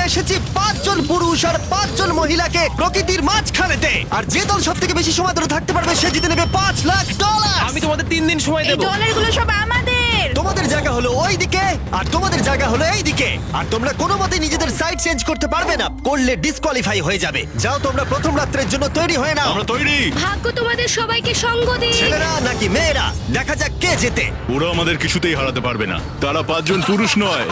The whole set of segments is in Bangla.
নিয়ে এসেছি 5 জন পুরুষ আর 5 জন মহিলাকে প্রকৃতির মাঝখানেতে, আর যে দল সব থেকে বেশি সময় ধরে থাকতে পারবে সে জিতে নেবে $5,00,000। আমি তোমাদের 3 দিন সময় এই দেবো। ডলারগুলো সব আমাদের। তোমাদের জায়গা হলো ওই দিকে আর তোমাদের জায়গা হলো এই দিকে, আর তোমরা কোনো মতে নিজেদের সাইড চেঞ্জ করতে পারবে না, করলে ডিসকোয়ালিফাই হয়ে যাবে। যাও তোমরা প্রথম রাত্রের জন্য তৈরি হয়ে নাও। আমরা তৈরি। ভাগ্য তোমাদের সবাইকে সঙ্গ দিক। ছেলেরা নাকি মেয়েরা, দেখা যাক কে জেতে। ওরা আমাদের কিছুতেই হারাতে পারবে না, তারা 5 জন পুরুষ নয়।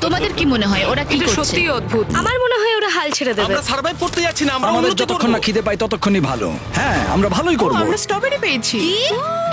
তোমাদের কি মনে হয় ওরা কি এটা করছে? সত্যিই অদ্ভুত। আমার মনে হয় ওরা হাল ছেড়ে দেবে। আমরা সার্ভাইভ করতে যাচ্ছি না, আমরা আমাদের উন্নতি যতক্ষণ না করব। খিদে পাই ততক্ষণই ভালো। হ্যাঁ, আমরা ভালোই করব। আমরা স্ট্রবেরি পেয়েছি। কি?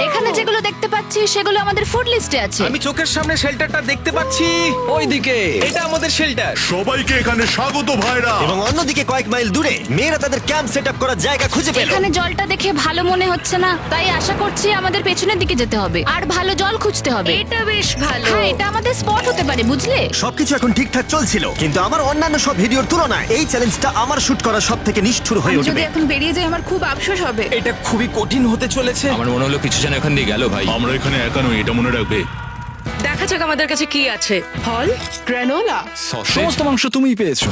এখানে যেগুলো দেখতে পাচ্ছি সেগুলো আমাদের ফুড লিস্টে আছে। আমি চোখের সামনে শেল্টারটা দেখতে পাচ্ছি। ওইদিকে এটা আমাদের শেল্টার। সবাইকে এখানে স্বাগত ভাইরা। এবং অন্যদিকে কয়েক মাইল দূরে মেয়েরা তাদের ক্যাম্প সেট আপ করার জায়গা খুঁজে পেল। এখানে জলটা দেখে ভালো মনে হচ্ছে না, তাই আশা করছি আমাদের পেছনের দিকে যেতে হবে আর ভালো জল খুঁজতে হবে। এটা বেশ ভালো। হ্যাঁ, এটা আমাদের স্পট হতে পারে, বুঝলে? সবকিছু এখন ঠিকঠাক চলছিল, কিন্তু আমার অন্যান্য সব ভিডিওর তুলনায় এই চ্যালেঞ্জটা আমার শুট করা সব থেকে নিষ্ঠুর হয়ে আমি যদি উঠবে। এখন বেরিয়ে যাই আমার খুব আফসোস হবে। এটা খুবই কঠিন হতে চলেছে। আমার মনে হলো কিছু যেন এখান দিয়ে গেল ভাই। আমরা এখানে একা নই, এটা মনে রাখবে। দেখা যাক আমাদের কাছে কি আছে। ফল, গ্রানোলা। সমস্ত মাংস তুমিই পেয়েছো।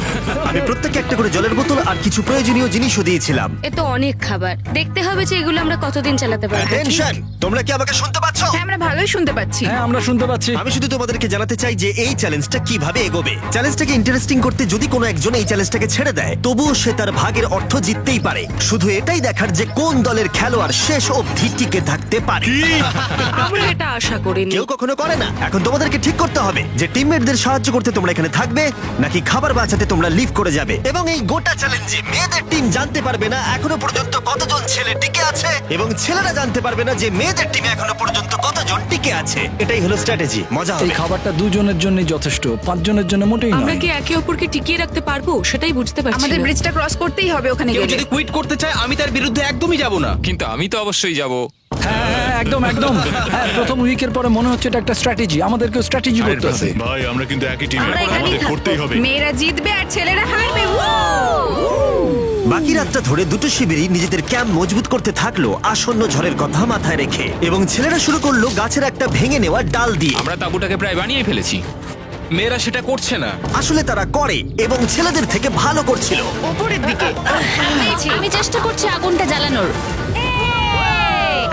আমি প্রত্যেককে একটা করে জলের বোতল আর কিছু প্রয়োজনীয় জিনিসও দিয়েছিলাম। এ তো অনেক খাবার। দেখতে হবে যে এগুলো আমরা কতদিন চালাতে পারবো। টেনশন, তোমরা কি আমাকে শুনতে পাচ্ছ? হ্যাঁ, আমরা ভালোই শুনতে পাচ্ছি। হ্যাঁ, আমরা শুনতে পাচ্ছি। আমি শুধু তোমাদেরকে জানাতে চাই যে এই চ্যালেঞ্জটা কিভাবে এগোবে। চ্যালেঞ্জটাকে ইন্টারেস্টিং করতে যদি কোনো একজন এই চ্যালেঞ্জটাকে ছেড়ে দেয়, তবুও সে তার ভাগের অর্থ জিততেই পারে। শুধু এটাই দেখার যে কোন দলের খেলোয়াড় শেষ অবধি টিকে থাকতে পারে। আমরা এটা আশা করিনি। কেউ কখনো করে না। এখন তোমাদেরকে ঠিক করতে হবে যে টিমমেটদের সাহায্য করতে তোমরা এখানে থাকবে নাকি খাবার বাঁচাতে তোমরা লিভ করে যাবে। এবং এই গোটা চ্যালেঞ্জে মেয়েদের টিম জানতে পারবে না এখনো পর্যন্ত কতজন ছেলে টিকে আছে, এবং ছেলেরা জানতে পারবে না যে মেয়েদের টিমে এখনো পর্যন্ত কতজন টিকে আছে। এটাই হলো স্ট্র্যাটেজি। মজা এই হবে। খাবারটা 2 জনের জন্যই যথেষ্ট, 5 জনের জন্য মোটেই আমরা নয়। কি একে অপরকে টিকিয়ে রাখতে পারবো সেটাই বুঝতে পারছি আমাদের না। ব্রিজটা ক্রস করতেই হবে ওখানে কেউ গেলে। যদি কুইট করতে চায় আমি তার বিরুদ্ধে একদমই যাব না। কিন্তু আমি তো অবশ্যই যাব। হ্যাঁ, হ্যাঁ, একদম একদম। হ্যাঁ, প্রথম উইকের পরে মনে হচ্ছে এটা একটা স্ট্র্যাটেজি। আমাদেরকেও স্ট্র্যাটেজি করতে হবে। ভাই আমরা কিন্তু একই টিমে, আমরা এখানেই আমাদের থাকবো। করতেই হবে। মেয়েরা জিতবে আর ছেলেরা হারবে। বাকি রাতটা ধরে দুটো শিবিরই নিজেদের ক্যাম্প মজবুত করতে থাকলো আসন্ন ঝড়ের কথা মাথায় রেখে, এবং ছেলেরা শুরু করলো গাছের একটা ভেঙে নেওয়া ডাল দিয়ে। আমরা তাঁবুটাকে প্রায় বানিয়ে ফেলেছি। মেয়েরা সেটা করছে না। আসলে তারা করে এবং ছেলেদের থেকে ভালো করছিল। উপরের দিকে। আমি চেষ্টা করছি আগুনটা জ্বালানোর।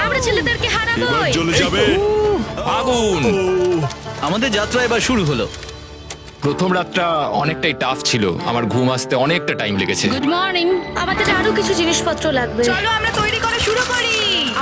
আমরা ছেলেদেরকে এবার হারাবোই। চলে যাবে। আগুন! আমাদের যাত্রা এবার শুরু হলো। প্রথম রাতটা অনেকটাই টাফ ছিল, আমার ঘুম আসতে অনেকটা টাইম লেগেছে। Good morning. আমাদের আরো কিছু জিনিসপত্র লাগবে। চলো আমরা তৈরি করা শুরু করি।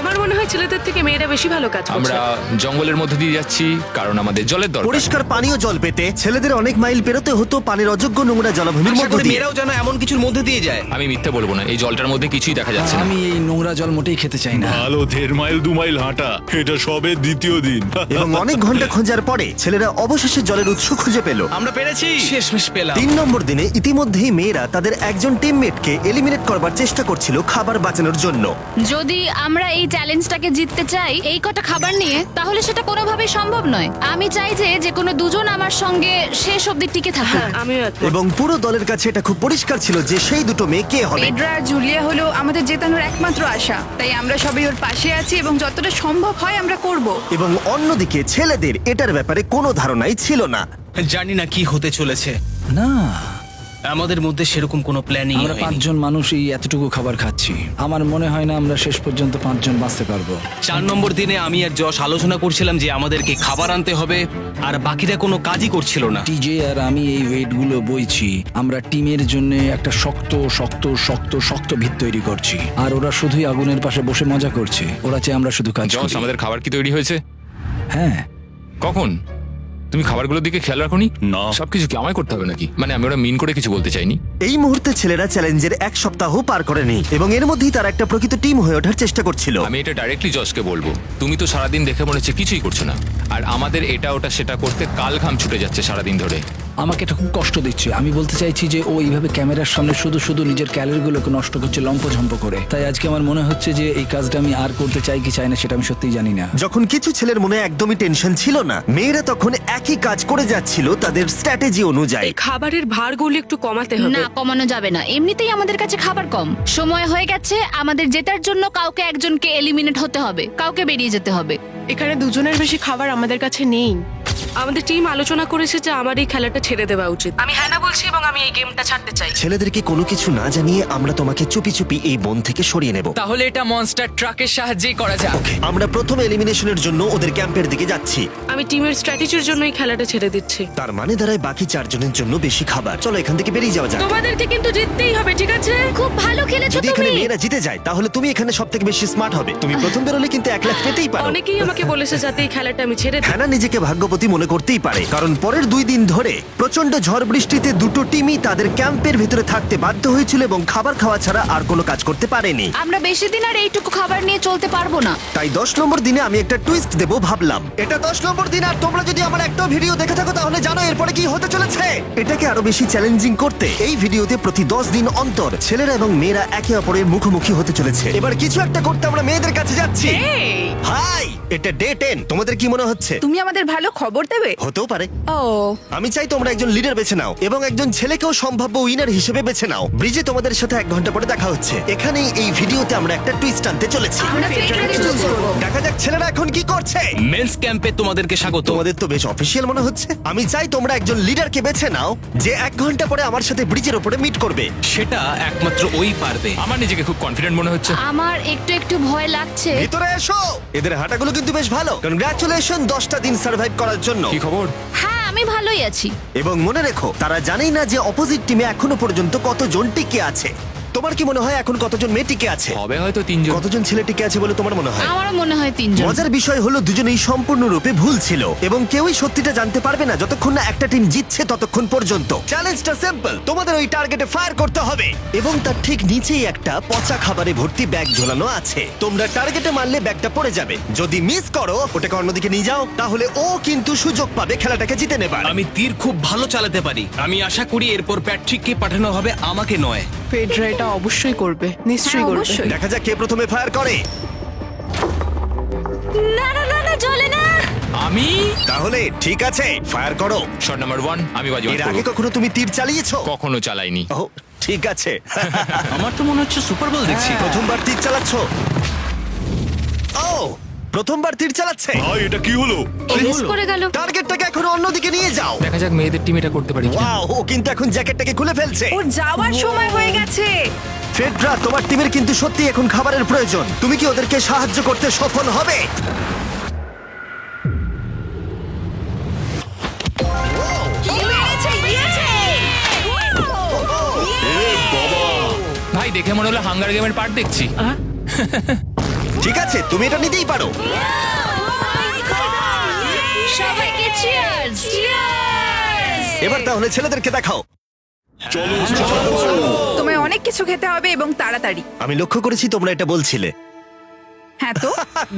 আমার মনে হয় ছেলেদের থেকে মেয়েরা বেশি ভালো কাজ করছে। আমরা জঙ্গলের মধ্যে দিয়ে যাচ্ছি কারণ আমাদের জলের দরকার। পরিষ্কার পানীয় জল পেতে ছেলেদের অনেক মাইল পেরোতে হতো পানির অযোগ্য নোংরা জলাভূমির আশা মধ্য করি দিয়ে। মেয়েরাও যেন এমন কিছুর মধ্যে দিয়ে যায়। আমি মিথ্যে বলবো না, এই জলটার মধ্যে কিছুই দেখা যাচ্ছে না। আমি এই নোংরা জল মোটেই খেতে চাই না। ভালো 1.5 মাইল 2 মাইল হাঁটা, এটা সবে দ্বিতীয় দিন। এবং অনেক ঘন্টা খোঁজার পরে ছেলেরা অবশেষে জলের উৎস খুঁজে পেল। আমরা পেরেছি, শেষমেশ পেলাম। 3 নম্বর দিনে ইতিমধ্যেই মেয়েরা তাদের একজন টিমমেটকে এলিমিনেট করবার চেষ্টা করছিল খাবার বাঁচানোর জন্য। যদি আমরা এই চ্যালেঞ্জটাকে জিততে চাই এই কটা খাবার নিয়ে, তাহলে সেটা কোনোভাবেই সম্ভব নয়। আমি চাই যে কোনো দুজন আমার সঙ্গে শেষ অবধি টিকে থাকুক। হ্যাঁ, আমিও একমত। এবং পুরো দলের কাছে এটা খুব পরিষ্কার ছিল যে সেই দুটো মেয়ে কে হবে। পেড্রা আর জুলিয়া হলো আমাদের জেতানোর একমাত্র আশা, তাই আমরা সবাই ওর পাশে আছি এবং যতটা সম্ভব হয় আমরা করব। এবং অন্যদিকে ছেলেদের এটার ব্যাপারে কোনো ধারণাই ছিল না। জানি না কি হতে চলেছে। না, আমাদের মধ্যে সেরকম কোনো প্ল্যানিং আমরা 5 জন মানুষ এই এতটুকু খাবার খাচ্ছি। আমার মনে হয় না আমরা শেষ পর্যন্ত 5 জন বাঁচতে পারবো। 4 নম্বর দিনে আমি আর যশ আলোচনা করছিলাম যে আমাদেরকে খাবার আনতে হবে, আর বাকিরা কোনো কাজই করছিল না। টিজে আর আমি এই ওয়েটগুলো বইছি। আমরা টিমের জন্য একটা শক্ত শক্ত শক্ত শক্ত ভিত তৈরি করছি, আর ওরা শুধুই আগুনের পাশে বসে মজা করছে। ওরা চাই আমরা শুধু কাজ জস, করি। আমাদের খাবার কি তৈরি হয়েছে? হ্যাঁ, কখন? তুমি খাবারগুলোর দিকে খেয়াল রাখোনি? না। সবকিছু কি আমায় করতে হবে নাকি? মানে আমি ওরা মিন করে কিছু বলতে চাইনি। এই মুহূর্তে ছেলেরা চ্যালেঞ্জের 1 সপ্তাহ পার করেনি এবং এর মধ্যেই তারা একটা প্রকৃত টিম হয়ে ওঠার চেষ্টা করছিল। আমি এটা ডাইরেক্টলি জসকে বলবো। তুমি তো সারাদিন দেখে মনে হচ্ছে কিছুই করছো না, আর আমাদের এটা ওটা সেটা করতে কাল ঘাম ছুটে যাচ্ছে সারাদিন ধরে। আমাকে এটা খুব কষ্ট দিচ্ছে। আমি বলতে চাইছি যে ও এইভাবে ক্যামেরার সামনে শুধু শুধু নিজের ক্যালোরিগুলোকে নষ্ট করছে লম্পঝম্প করে। তাই আজকে আমার মনে হচ্ছে যে এই কাজটা আমি আর করতে চাই কি চাই না সেটা আমি সত্যিই জানি না। যখন কিছু ছেলের মনে একদমই টেনশন ছিল না, মেয়েরা তখন একই কাজ করে যাচ্ছিল তাদের স্ট্র্যাটেজি অনুযায়ী। এই খাবারের ভারগুলো একটু কমাতে হবে। না, কমানো যাবে না। এমনিতেই আমাদের কাছে খাবার কম। সময় হয়ে গেছে আমাদের জেতার জন্য। কাউকে একজনকে এলিমিনেট হতে হবে, কাউকে বেরিয়ে যেতে হবে। এখানে 2 জনের বেশি খাবার আমাদের কাছে নেই। আমাদের টিম আলোচনা করেছে যে আমার এই খেলাটা ছেড়ে দেওয়া উচিত। আমি হ্যাঁ না বলছি এবং আমি এই গেমটা ছাড়তে চাই। ছেলেদেরকে কোনো কিছু না জানিয়ে আমরা তোমাকে চুপি চুপি এই বন থেকে সরিয়ে নেব। তাহলে এটা মনস্টার ট্রাকের সাহায্যেই করা যাক। আমরা প্রথম এলিমিনেশনের জন্য ওদের ক্যাম্পের দিকে যাচ্ছি। আমি টিমের স্ট্র্যাটেজির জন্য এই খেলাটা ছেড়ে দিচ্ছি। তার মানে দাঁড়ায় বাকি 4 জনের জন্য বেশি খাবার। চলো এখান থেকে বেরিয়ে যাওয়া যাক। তোমাদেরকে কিন্তু জিততেই হবে, ঠিক আছে? খুব ভালো খেলেছো যদি এখানে তুমি। মেয়েরা জিতে যায় তাহলে তুমি এখানে সব থেকে বেশি স্মার্ট হবে। তুমি প্রথম বেরোলে কিন্তু 1 লাখ পেতেই পারো। অনেকেই আমাকে বলেছে যাতে এই খেলাটা আমি ছেড়ে দিই। হ্যানা নিজেকে ভাগ্যবতী মনে করতেই পারে, কারণ পরের 2 দিন ধরে প্রচন্ড ঝড় বৃষ্টিতে দুটো টিমই তাদের ক্যাম্পের ভিতরে থাকতে বাধ্য হয়েছিল এবং খাবার খাওয়া ছাড়া আর কোনো কাজ করতে পারেনি। আমরা বেশি দিন আর এইটুকু খাবার নিয়ে চলতে পারবো না। তাই 10 নম্বর দিনে আমি একটা টুইস্ট দেব ভাবলাম। এটা 10 নম্বর দিন আর তোমরা যদি আমার একটা ভিডিও দেখে থাকো তাহলে জানো এরপরে কি হতে চলেছে। এটাকে আরো বেশি চ্যালেঞ্জিং করতে এই ভিডিওতে প্রতি 10 দিন অন্তর ছেলেরা এবং মেয়েরা একে অপরের মুখোমুখি হতে চলেছে। এবার কিছু একটা করতে আমরা মেয়েদের কাছে যাচ্ছি। হাই, এটা ডে 10। তোমাদের কি মনে হচ্ছে? তুমি আমাদের ভালো খবর দেবে? হতেও পারে। ও, আমি চাই তোমরা একজন লিডার বেছে নাও এবং একজন ছেলেকেও সম্ভাব্য উইনার হিসেবে বেছে নাও। ব্রিজে তোমাদের সাথে 1 ঘন্টা পরে দেখা হচ্ছে। এখানেই এই ভিডিওতে আমরা একটা টুইস্ট আনতে চলেছি। আমরা ফেডরারকে চুজ করব। দেখা যাক ছেলেরা এখন কি করছে। মেন্স ক্যাম্পে তোমাদেরকে স্বাগত। তোমাদের তো বেশ অফিসিয়াল মনে হচ্ছে। আমি চাই তোমরা একজন লিডারকে বেছে নাও যে 1 ঘন্টা পরে আমার সাথে ব্রিজের উপরে মিট করবে। সেটা একমাত্র ওই পারবে। আমার নিজেকে খুব কনফিডেন্ট মনে হচ্ছে। আমার একটু একটু ভয় লাগছে। ভিতরে এসো। এদের হাঁটাগুলো কিন্তু বেশ ভালো। কনগ্রাচুলেশন 10টা দিন সার্ভাইভ করার জন্য। কি খবর? হ্যাঁ, আমি ভালোই আছি। এবং মনে রেখো তারা জানেই না যে অপোজিট টিমে এখনো পর্যন্ত কতজন টিকে আছে। তোমার কি মনে হয় এখন কতজন মেয়ে টিকে আছে? হবে হয়তো 3 জন। কতজন ছেলে টিকে আছে বলে তোমার মনে হয়? আমারও মনে হয় 3 জন। মজার বিষয় হলো দুজনেই সম্পূর্ণরূপে ভুল ছিল এবং কেউই সত্যিটা জানতে পারবে না যতক্ষণ না একটা টিম জিতছে ততক্ষণ পর্যন্ত। চ্যালেঞ্জটা সিম্পল, তোমাদের ওই টার্গেটে ফায়ার করতে হবে এবং তার ঠিক নিচেই একটা পচা খাবারে ভর্তি ব্যাগ ঝোলানো আছে। তোমরা টার্গেটে মারলে ব্যাগটা পড়ে যাবে। যদি মিস করো ওটাকে অন্যদিকে নিয়ে যাও তাহলে ও কিন্তু সুযোগ পাবে খেলাটাকে জিতে নেবার। আমি তীর খুব ভালো চালাতে পারি। আমি আশা করি এরপর প্যাট্রিককে পাঠানো হবে, আমাকে নয়। ফেডরা এটা অবশ্যই করবে, নিশ্চয়ই হ্যাঁ, করবে। অবশ্যই। দেখা যাক কে প্রথমে ফায়ার করে। না না না না, চলে না। আমি তাহলে ঠিক আছে, ফায়ার করো। শট নাম্বার 1 আমি বাজি এর মারব। আগে কখনো তুমি তীর চালিয়েছো? কখনো চালাইনি। ও ঠিক আছে। আমার তো মনে হচ্ছে সুপার বল দেখছি। প্রথমবার তীর চালাচ্ছো? ও প্রথমবার তীর চালাচ্ছে। ভাই এটা কি হলো? মিস করে গেল। টার্গেটটাকে এখন অন্যদিকে নিয়ে যাও। দেখা যাক মেয়েদের টিম এটা করতে পারি কিনা। ওয়াও, ও কিন্তু এখন জ্যাকেটটাকে খুলে ফেলছে। ওর যাওয়ার সময় হয়ে গেছে। ফেডরা, তোমার টিমের কিন্তু সত্যি এখন খাবারের প্রয়োজন। তুমি কি ওদেরকে সাহায্য করতে সফল হবে? ভাই দেখে মনে হলো হাঙ্গার গেমের পার্ট দেখছি। ঠিক আছে, তুমি এটা নিতেই পারো। সবাইকে চিয়ার্স। চিয়ার্স। এবার তাহলে ছেলেদেরকে দেখাও। তোমায় অনেক কিছু খেতে হবে এবং তাড়াতাড়ি। আমি লক্ষ্য করেছি তোমরা এটা বলছিলে। হ্যাঁ তো,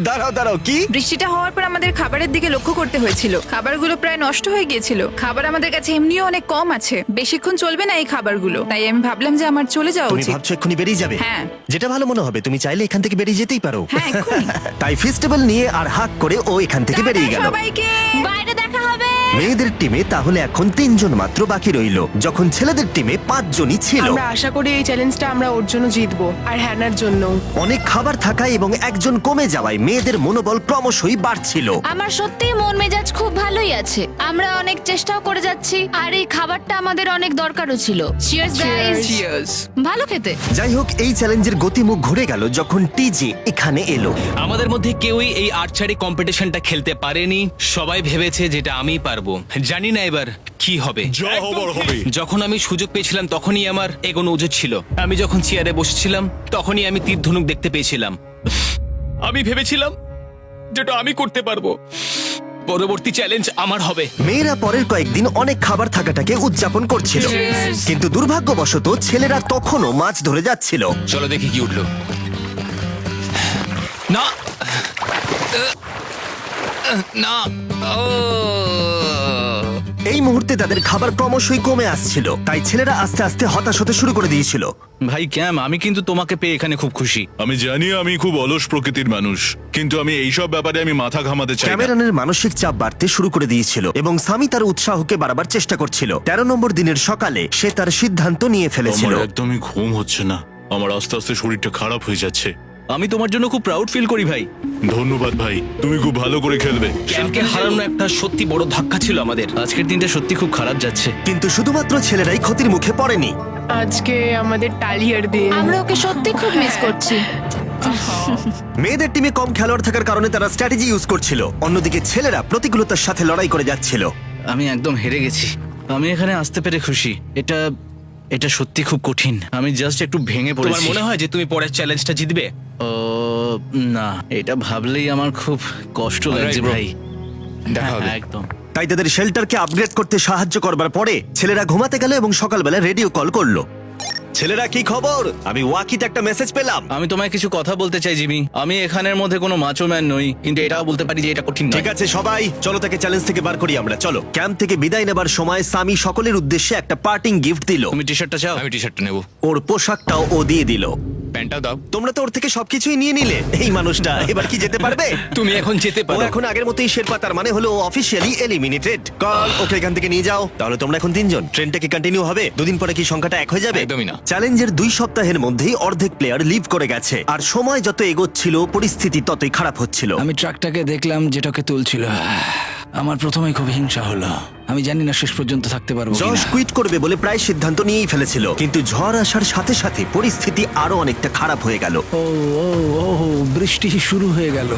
দাঁড়াও দাঁড়াও, কি? বৃষ্টিটা হওয়ার পর আমাদের খাবারের দিকে লক্ষ্য করতে হয়েছিল। খাবারগুলো প্রায় নষ্ট হয়ে গিয়েছিল। খাবার আমাদের কাছে এমনিও অনেক কম আছে, বেশিক্ষণ চলবে না এই খাবারগুলো। তাই আমি ভাবলাম যে আমার চলে যাওয়া তুমি উচিত। ভাবছো এক্ষুনি বেরিয়ে যাবে? হ্যাঁ। যেটা ভালো মনে হবে। তুমি চাইলে এখান থেকে বেরিয়ে যেতেই পারো। হ্যাঁ, এক্ষুনি। তাই ফেস্টিভ্যাল নিয়ে আর হাক করে ও এখান থেকে বেরিয়ে গেল। টাটা সবাইকে। বাইরে দেখা হবে। মেয়েদের টিমে তাহলে এখন 3 জন মাত্র বাকি রইল, যখন ছেলেদের টিমে 5 জনই ছিল। আমরা আশা করি এই চ্যালেঞ্জটা আমরা ওর জন্য জিতবো আর হ্যানার জন্য। অনেক খাবার থাকায় এবং একজন কমে যাওয়ায় মেয়েদের মনোবল ক্রমশই বাড়ছিল। আমার সত্যিই মন মেজাজ খুব ভালোই আছে। আমরা অনেক চেষ্টাও করে যাচ্ছি আর এই খাবারটা আমাদের অনেক দরকারও ছিল। Cheers guys. ভালো খেতে। যাই হোক, এই চ্যালেঞ্জের গতিমুখ ঘুরে গেল যখন টিজি এখানে এলো। আমাদের মধ্যে কেউই এই আর্চারি কম্পিটিশনটা খেলতে পারেনি। সবাই ভেবেছে যেটা আমিই পারবো। জানি না এবার কি হবে। যা হবার হবে। যখন আমি সুযোগ পেয়েছিলাম তখনই আমার এগোনো উচিত ছিল। আমি যখন চেয়ারে বসেছিলাম তখনই আমি তীর ধনুক দেখতে পেয়েছিলাম। আমি ভেবেছিলাম যেটা আমি করতে পারবো। পরবর্তী চ্যালেঞ্জ আমার হবে। মেয়েরা পরের কয়েকদিন অনেক খাবার থাকাটাকে উদযাপন করছিল, কিন্তু দুর্ভাগ্যবশত ছেলেরা তখনও মাছ ধরে যাচ্ছিল। চলো দেখি কি উঠলো। না না ও এই মুহূর্তে তাদের খাবার ক্রমশই কমে আসছিল, তাই ছেলেরা আস্তে আস্তে হতাশ হতে শুরু করে দিয়েছিল। ভাই ক্যাম, আমি কিন্তু তোমাকে পেয়ে এখানে খুব খুশি। আমি জানি আমি খুব অলস প্রকৃতির মানুষ, কিন্তু আমি এইসব ব্যাপারে আমি মাথা ঘামাতে চাই না। ক্যামেরনের মানসিক চাপ বাড়তে শুরু করে দিয়েছিল এবং সামি তার উৎসাহকে বাড়াবার চেষ্টা করছিল। 13 নম্বর দিনের সকালে সে তার সিদ্ধান্ত নিয়ে ফেলেছিল। আমার একদমই ঘুম হচ্ছে না। আমার আস্তে আস্তে শরীরটা খারাপ হয়ে যাচ্ছে। আমি তোমার জন্য খুব প্রাউড ফিল করি ভাই। ধন্যবাদ ভাই, তুমি খুব ভালো করে খেলবে। ক্যাম্পকে হারানো একটা সত্যি বড় ধাক্কা ছিল আমাদের। আজকের দিনটা সত্যি খুব খারাপ যাচ্ছে। কিন্তু শুধুমাত্র ছেলেরাই ক্ষতির মুখে পড়েনি। আজকে আমাদের টালিয়ার দিন। আমরা ওকে সত্যি খুব মিস করছি। মেয়েদের টিমে কম খেলোয়াড় থাকার কারণে তারা স্ট্র্যাটেজি ইউজ করছিল, অন্যদিকে ছেলেরা প্রতিকূলতার সাথে লড়াই করে যাচ্ছিল। আমি একদম হেরে গেছি। আমি এখানে আসতে পেরে খুশি। এটা সত্যি খুব কঠিন। আমি জাস্ট একটু ভেঙে তোমার পড়েছি। মনে হয় যে তুমি পরের চ্যালেঞ্জটা জিতবে? ও না, এটা ভাবলেই আমার খুব কষ্ট লাগছে bro. ভাই। দেখা হবে। হ্যাঁ, একদম। তাই তাদের শেল্টারকে আপগ্রেড করতে সাহায্য করবার পরে ছেলেরা ঘুমাতে গেল এবং সকালবেলা রেডিও কল করলো। ছেলেরা, কি খবর? আমি ওয়াকিতে একটা মেসেজ পেলাম। আমি তোমায় কিছু কথা বলতে চাই জিমি। আমি এখানের মধ্যে কোনো মাচো ম্যান নই, কিন্তু এটাও বলতে পারি যে এটা কঠিন নয়। ঠিক আছে সবাই, চলো তাকে চ্যালেঞ্জ থেকে বার করি আমরা। চলো। ক্যাম্প থেকে বিদায় নেবার সময় সামি সকলের উদ্দেশ্যে একটা পার্টিং গিফট দিল। তুমি টি শার্টটা চাও? আমি টি শার্টটা নেবো, ওর পোশাকটাও ও দিয়ে দিল। প্যান্টটাও দাও। তোমরা তো ওর থেকে সবকিছুই নিয়ে নিলে। এই মানুষটা এবার কি যেতে পারবে? তুমি এখন যেতে ও পারো। এখন আগের মতোই শেরপা, তার মানে হলো অফিসিয়ালি এলিমিনেটেড। কল ওকে এখান থেকে নিয়ে যাও। তাহলে তোমরা এখন 3 জন। ট্রেনটা কি কন্টিনিউ হবে? দুদিন পরে কি সংখ্যাটা 1 হয়ে যাবে? একদমই না। চ্যালেঞ্জের 2 সপ্তাহের মধ্যেই অর্ধেক প্লেয়ার লিভ করে গেছে, আর সময় যত এগোচ্ছিল পরিস্থিতি ততই খারাপ হচ্ছিল। আমি ট্রাকটাকে দেখলাম যেটাকে তুলছিল। আমার প্রথমেই খুব হিংসা হলো। আমি জানি না শেষ পর্যন্ত থাকতে পারবো জশ কিনা। কুইট করবে বলে প্রায় সিদ্ধান্ত নিয়েই ফেলেছিল, কিন্তু ঝড় আসার সাথে সাথে পরিস্থিতি আরো অনেকটা খারাপ হয়ে গেল। ও ও ও বৃষ্টি শুরু হয়ে গেল।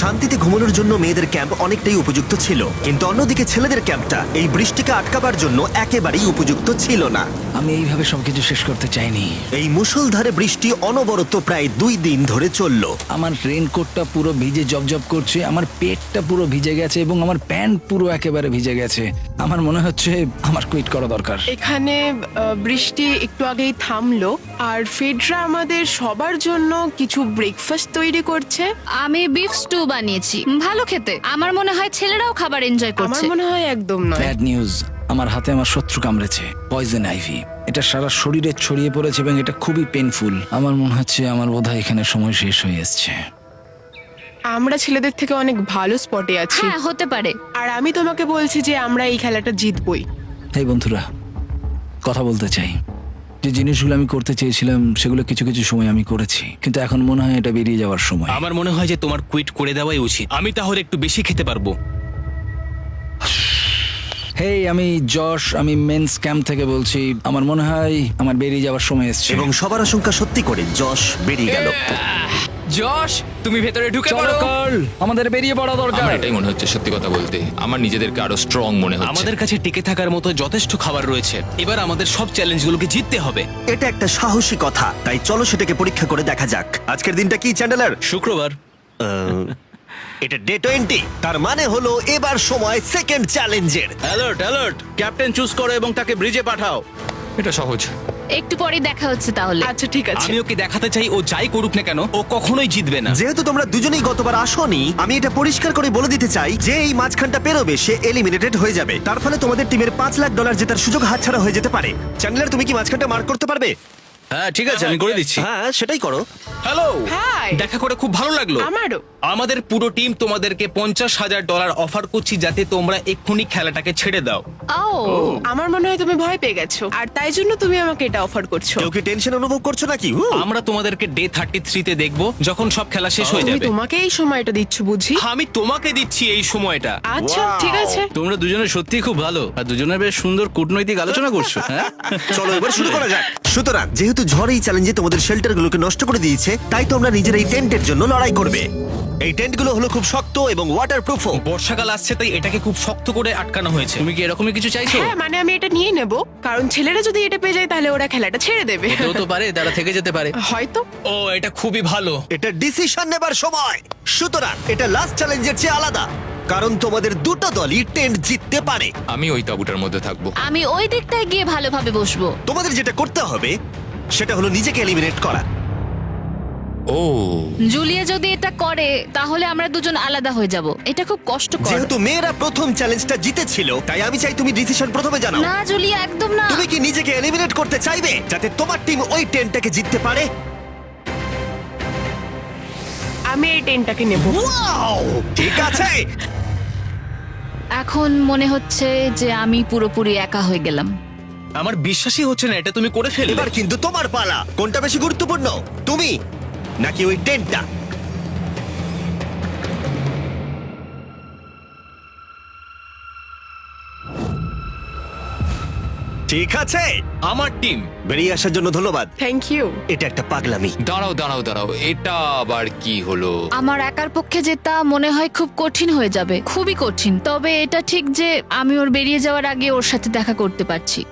শান্তিতে ঘুমানোর জন্য মেয়েদের ক্যাম্প অনেকটাই উপযুক্ত ছিল, কিন্তু অন্যদিকে ছেলেদের ক্যাম্পটা এই বৃষ্টিকে আটকাবার জন্য একেবারেই উপযুক্ত ছিল না। আমি এইভাবে সবকিছু শেষ করতে চাইনি। এই মুষলধারে বৃষ্টি অনবরত প্রায় 2 দিন ধরে চলল। আমার রেনকোটটা পুরো ভিজে জবজব করছে, আমার পেটটা পুরো ভিজে গেছে এবং আমার প্যান্ট পুরো একেবারে ভিজে গেছে। আমার মনে হচ্ছে আমার কুইট করা দরকার। এখানে বৃষ্টি একটু আগেই থামলো, আর ফেডরা আমাদের সবার জন্য কিছু ব্রেকফাস্ট তৈরি করছে। আমি বিফ স্টু বানিয়েছি, ভালো খেতে। আমার মনে হয় ছেলেরাও খাবার এনজয় আমার করছে। মনে হয় একদম নয়। ব্যাড নিউজ, আমার হাতে আমার শত্রু কামড়েছে, পয়জন আইভি। এটা সারা শরীরে ছড়িয়ে পড়েছে এবং এটা খুবই পেইনফুল। আমার মনে হচ্ছে আমার বোধহয় এখানে সময় শেষ হয়ে এসেছে। আমরা ছেলেদের থেকে অনেক ভালো স্পটে আছি, হ্যাঁ, হতে পারে। আর আমি তোমাকে বলছি যে আমরা এই খেলাটা জিতবই। এই বন্ধুরা, কথা বলতে চাই। যে জিনিসগুলো আমি করতে চেয়েছিলাম সেগুলো কিছু কিছু সময় আমি করেছি, কিন্তু এখন মনে হয় এটা বেরিয়ে যাওয়ার সময়। আমার মনে হয় যে তোমার কুইট করে দেওয়াই উচিত। আমি তাহলে একটু বেশি খেতে পারবো। হেই, আমি যশ, আমি মেন্স ক্যাম্প থেকে বলছি। আমার মনে হয় আমার বেরিয়ে যাওয়ার সময় এসেছে। এবং সবার আশঙ্কা সত্যি করে যশ বেরিয়ে গেল। যশ, তুমি ভেতরে ঢুকে চলো পড়ো। কার্ল, আমাদের বেরিয়ে পড়া দরকার। আমার এটাই মনে হচ্ছে, সত্যি কথা বলতে আমার নিজেদেরকে আরো স্ট্রং মনে হচ্ছে। আমাদের কাছে টিকে থাকার মতো যথেষ্ট খাবার রয়েছে। এবার আমাদের সব চ্যালেঞ্জগুলোকে জিততে হবে। এটা একটা সাহসী কথা, তাই চলো সেটাকে পরীক্ষা করে দেখা যাক। আজকের দিনটা কি চ্যান্ডেলার? শুক্রবার। এটা ডে 20, তার মানে হলো এবার সময় সেকেন্ড চ্যালেঞ্জের। অ্যালার্ট অ্যালার্ট, ক্যাপ্টেন চুজ করো এবং তাকে ব্রিজে পাঠাও। এটা সহজ। একটু পরেই দেখা হচ্ছে তাহলে। আচ্ছা ঠিক আছে। আমি ওকে দেখাতে চাই ও যাই করুক না কেন ও কখনোই জিতবে না। যেহেতু তোমরা দুজনেই গতবার আসোনি, আমি এটা পরিষ্কার করে বলে দিতে চাই যে এই মাঝখানটা পেরোবে সে এলিমিনেটেড হয়ে যাবে। তার ফলে তোমাদের টিমের $5 লাখ জেতার সুযোগ হাতছাড়া হয়ে যেতে পারে। চ্যান্ডেলার, তুমি কি মাঝখানটা মার্ক করতে পারবে? হ্যাঁ ঠিক আছে, আমি করে দিচ্ছি। হ্যাঁ, সেটাই করো। Hello, hi. দেখা করে খুব ভালো লাগলো। আমারও। আমাদের পুরো টিম তোমাদেরকে $50,000 অফার করছি যাতে তোমরা এক্ষুনি খেলাটাকে ছেড়ে দাও। ও, আমার মনে হয় তুমি ভয় পেয়ে গেছো, আর তাই জন্য তুমি আমাকে এটা অফার করছো। কেউ কি টেনশন অনুভব করছো নাকি? আমরা তোমাদেরকে ডে 33 তে দেখবো যখন সব খেলা শেষ হয়ে তুমি যাবে। তোমাকে এই সময়টা দিচ্ছ বুঝি? আমি তোমাকে দিচ্ছি এই সময়টা। আচ্ছা ঠিক আছে। তোমরা দুজনে সত্যি খুব ভালো, আর দুজনে বেশ সুন্দর কূটনৈতিক আলোচনা করছো। হ্যাঁ, চলো এবার শুরু করা যাক। সুতরাং যেহেতু ঝড় এই চ্যালেঞ্জে তোমাদের শেল্টারগুলোকে নষ্ট করে দিয়েছে, তাই তোমরা নিজের এই টেন্টের জন্য লড়াই করবে। এই টেন্টগুলো হলো খুব শক্ত এবং ওয়াটারপ্রুফও। বর্ষাকাল আসছে তাই এটাকে খুব শক্ত করে আটকানো হয়েছে। তুমি কি এরকমই কিছু চাইছো? হ্যাঁ মানে আমি এটা নিয়ে নেব, কারণ ছেলেরা যদি এটা পেয়ে যায় তাহলে ওরা খেলাটা ছেড়ে দেবে। হতেও তো পারে তারা থেকে যেতে পারে। হয়তো। ও, এটা খুবই ভালো। এটা ডিসিশন নেবার সময়। সুতরাং এটা লাস্ট চ্যালেঞ্জের চেয়ে আলাদা, কারণ তোমাদের দুটো দলই টেন্ট জিততে পারে। আমি ওই তাঁবুটার মধ্যে থাকবো। আমি ওই দিকটায় গিয়ে ভালোভাবে বসবো। তোমাদের যেটা করতে হবে সেটা হলো নিজেকে এলিমিনেট করা। ও, জুলিয়া যদি এটা করে তাহলে আমরা দুজন আলাদা হয়ে যাব। এটা খুব কষ্টকর। যেহেতু মেয়েরা প্রথম চ্যালেঞ্জটা জিতেছিল, তাই আমি চাই তুমি ডিসিশন প্রথমে জানাও। না জুলিয়া, একদম না। তুমি কি নিজেকে এলিমিনেট করতে চাইবে যাতে তোমার টিম ওই টেন্টটাকে জিততে পারে? আমি এই টেনটাকে নেব। ওয়াও, ঠিক আছে। এখন মনে হচ্ছে যে আমি পুরোপুরি একা হয়ে গেলাম। আমার বিশ্বাসই হচ্ছে না এটা তুমি করে ফেললে। এবার কিন্তু তোমার পালা। কোনটা বেশি গুরুত্বপূর্ণ, তুমি নাকি ওই টেন্টটা? ঠিক আছে, আমার টিম। বেরিয়ে আসার জন্য ধন্যবাদ। Thank you. এটা একটা পাগলামি। দাঁড়াও এটা আবার কি হলো? আমার একার পক্ষে জেতা মনে হয় খুব কঠিন হয়ে যাবে, খুবই কঠিন। তবে এটা ঠিক যে আমি ওর বেরিয়ে যাওয়ার আগে ওর সাথে দেখা করতে পারছি।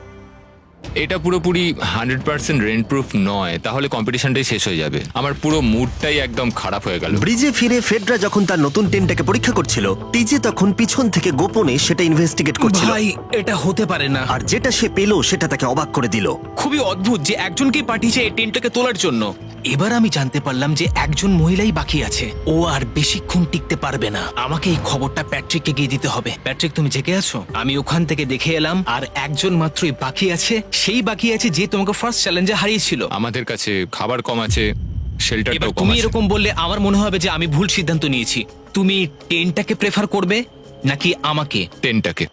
এটা পুরোপুরি 100% রেন্ট প্রুফ নয়, তাহলে কম্পিটিশনটাই শেষ হয়ে যাবে। আমার পুরো মুডটাই একদম খারাপ হয়ে গেল। ব্রিজে ফিরে ফেডরা যখন তার নতুন টেন্টটাকে পরীক্ষা করছিল, টিজে তখন পিছন থেকে গোপনে সেটা ইনভেস্টিগেট করছিল। ভাই, এটা হতে পারে না। আর যেটা সে পেল সেটা তাকে অবাক করে দিল। খুবই অদ্ভুত যে একজনকেই পাঠিয়েছে এই টেন্টটাকে তোলার জন্য। এবার আমি জানতে পারলাম যে একজন মহিলাই বাকি আছে। ও আর বেশিক্ষণ টিকতে পারবে না। আমাকে এই খবরটা প্যাট্রিককে গিয়ে দিতে হবে। প্যাট্রিক, তুমি জেগে আছো? আমি ওখান থেকে দেখে এলাম আর একজন মাত্রই বাকি আছে। সেই বাকি আছে যে তোমাকে ফার্স্ট চ্যালেঞ্জে হারিয়েছিল। আমাদের কাছে খাবার কম আছে, এবার শেল্টারটাও কম তুমি আছে। এরকম বললে আমার মনে হবে যে আমি ভুল সিদ্ধান্ত নিয়েছি। তুমি টেন্টটাকে প্রেফার করবে নাকি আমাকে? টেন্টটাকে।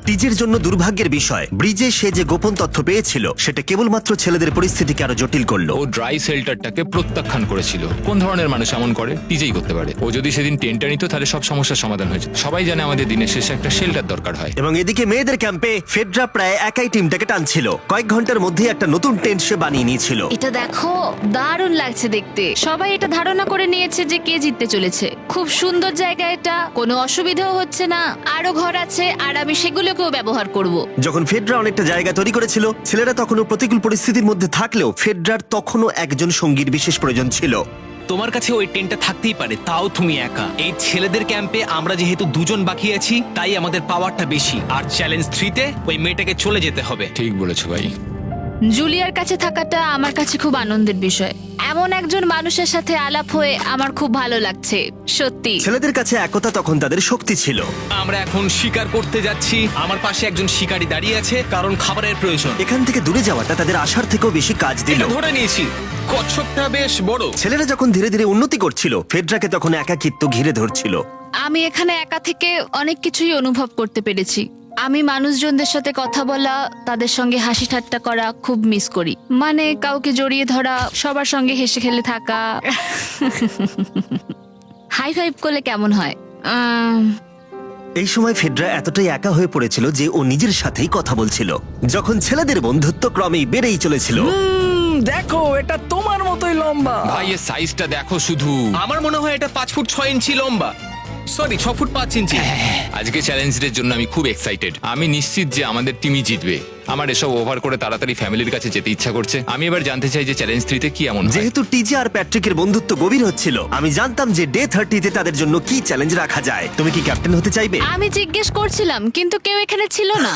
টিজের জন্য দুর্ভাগ্যের বিষয়, ব্রিজে সে যে গোপন তথ্য পেয়েছিল সেটা কেবলমাত্র ছেলেদের পরিস্থিতিকে আরো জটিল করলো। ও ড্রাই শেল্টারটাকে প্রত্যাখ্যান করেছিল। কোন ধরনের মানুষ এমন করে? টিজেই করতে পারে। ও যদি সেদিন টেন্টটা নিত তাহলে সব সমস্যার সমাধান হয়েছে। সবাই জানে আমাদের দিনের শেষে একটা শেল্টার দরকার হয়। এবং এদিকে মেয়েদের ক্যাম্পে ফেডরা প্রায় একাই টিমটাকে টানছিল। কয়েক ঘন্টার মধ্যে একটা নতুন টেন্ট সে বানিয়ে নিয়েছিল। এটা দেখো, দারুণ লাগছে দেখতে। সবাই এটা ধারণা করে নিয়েছে যে কে জিততে চলেছে। খুব সুন্দর জায়গা এটা, কোনো অসুবিধাও হচ্ছে না। আরো ঘর আছে আর আমি সেগুলোকেও ব্যবহার করব। যখন ফেডরা অনেকটা জায়গা তৈরি করেছিল, ছেলেরা তখনও প্রতিকূল পরিস্থিতির মধ্যে থাকলেও ফেডরার তখনও একজন সঙ্গীর বিশেষ প্রয়োজন ছিল। তোমার কাছে ওই টেন্টটা থাকতেই পারে, তাও তুমি একা। এই ছেলেদের ক্যাম্পে আমরা যেহেতু দুজন বাকি আছি, তাই আমাদের পাওয়ারটা বেশি। আর চ্যালেঞ্জ 3-তে ওই মেয়েটাকে চলে যেতে হবে। ঠিক বলেছো ভাই। জুলিয়ার কাছে থাকাটা আমার কাছে খুব আনন্দের বিষয়। এমন একজন মানুষের সাথে আলাপ হয়ে আমার খুব ভালো লাগছে, সত্যি। ছেলেদের কাছে একতা তখন তাদের শক্তি ছিল। আমরা এখন শিকার করতে যাচ্ছি। আমার পাশে একজন শিকারী দাঁড়িয়ে আছে, কারণ খাবারের প্রয়োজন। এখান থেকে দূরে যাওয়াটা তাদের আশার থেকেও বেশি কাজ দিল। এটা ধরে নিয়েছি, কচ্ছপটা বেশ বড়। ছেলেরা যখন ধীরে ধীরে উন্নতি করছিল, ফেডরাকে তখন একাকিত্ব ঘিরে ধরছিল। আমি এখানে একা থেকে অনেক কিছুই অনুভব করতে পেরেছি। আমি মানুষজনদের সাথে কথা বলা, তাদের সঙ্গে হাসি ঠাট্টা করা খুব মিস করি। মানে কাউকে জড়িয়ে ধরা, সবার সঙ্গে হেসে খেলে থাকা। হাই ফাইভ করলে কেমন হয়? এই সময় ফেডরা এতটাই একা হয়ে পড়েছিল যে ও নিজের সাথেই কথা বলছিল। যখন ছেলেদের বন্ধুত্ব ক্রমেই বেড়েই চলেছিল। দেখো, এটা তোমার মতোই লম্বা। ভাই এর সাইজটা দেখো শুধু। আমার মনে হয় এটা 5 ফুট 6 ইঞ্চি লম্বা। সরি, 6 ফুট 5 ইঞ্চি। আজকে চ্যালেঞ্জের জন্য আমি খুব এক্সাইটেড। আমি নিশ্চিত যে আমাদের টিমই জিতবে। আমার এসব ওভার করে তাড়াতাড়ি ফ্যামিলির কাছে যেতে ইচ্ছা করছে। আমি এবার জানতে চাই যে চ্যালেঞ্জ 3-তে কি এমন হয়। যেহেতু টিজে আর প্যাট্রিকের বন্ধুত্ব গভীর হচ্ছিল, আমি জানতাম যে ডে 30-তে তাদের জন্য কি চ্যালেঞ্জ রাখা যায়। তুমি কি ক্যাপ্টেন হতে চাইবে? আমি জিজ্ঞেস করছিলাম, কিন্তু কেউ এখানে ছিল না,